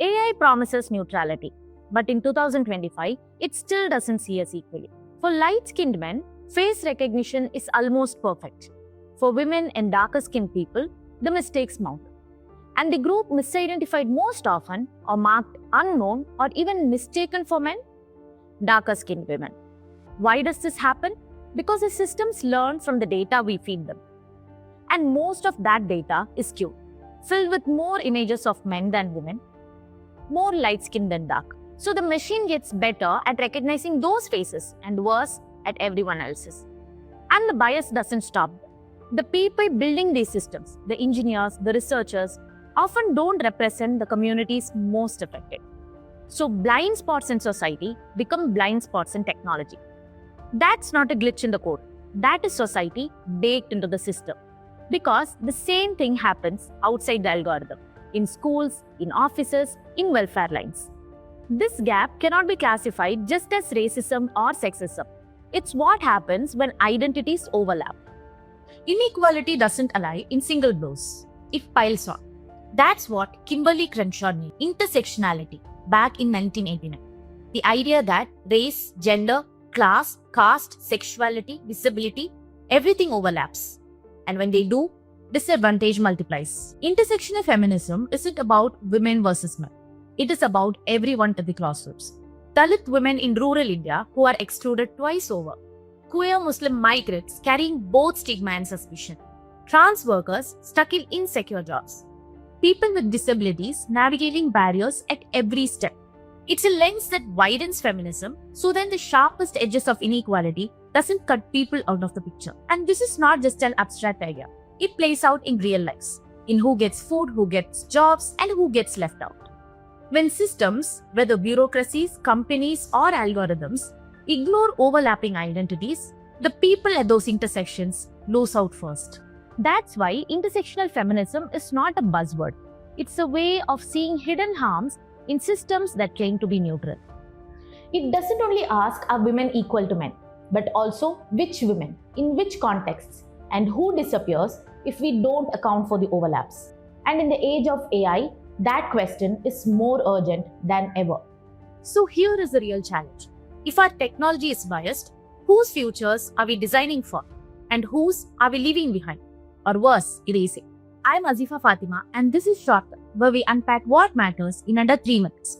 AI promises neutrality, but in 2025, it still doesn't see us equally. For light-skinned men, face recognition is almost perfect. For women and darker-skinned people, the mistakes mount. And the group misidentified most often or marked unknown or even mistaken for men, darker-skinned women. Why does this happen? Because the systems learn from the data we feed them. And most of that data is skewed, filled with more images of men than women, more light-skinned than dark. So the machine gets better at recognizing those faces and worse at everyone else's. And the bias doesn't stop there. The people building these systems, the engineers, the researchers, often don't represent the communities most affected. So blind spots in society become blind spots in technology. That's not a glitch in the code. That is society baked into the system. Because the same thing happens outside the algorithm, in schools, in offices, in welfare lines. This gap cannot be classified just as racism or sexism. It's what happens when identities overlap. Inequality doesn't lie in single blows. It piles on. That's what Kimberly Crenshaw named intersectionality back in 1989. The idea that race, gender, class, caste, sexuality, disability, everything overlaps. And when they do, disadvantage multiplies. Intersectional feminism isn't about women versus men. It is about everyone to the classrooms. Dalit women in rural India who are excluded twice over. Queer Muslim migrants carrying both stigma and suspicion. Trans workers stuck in insecure jobs. People with disabilities navigating barriers at every step. It's a lens that widens feminism, so then the sharpest edges of inequality doesn't cut people out of the picture. And this is not just an abstract idea. It plays out in real lives, in who gets food, who gets jobs, and who gets left out. When systems, whether bureaucracies, companies, or algorithms, ignore overlapping identities, the people at those intersections lose out first. That's why intersectional feminism is not a buzzword. It's a way of seeing hidden harms in systems that claim to be neutral. It doesn't only ask, are women equal to men, but also which women, in which contexts, and who disappears if we don't account for the overlaps. And in the age of AI, that question is more urgent than ever. So here is the real challenge. If our technology is biased, whose futures are we designing for? And whose are we leaving behind? Or worse, erasing? I'm Azifa Fatima, and this is Shortcut, where we unpack what matters in under 3 minutes.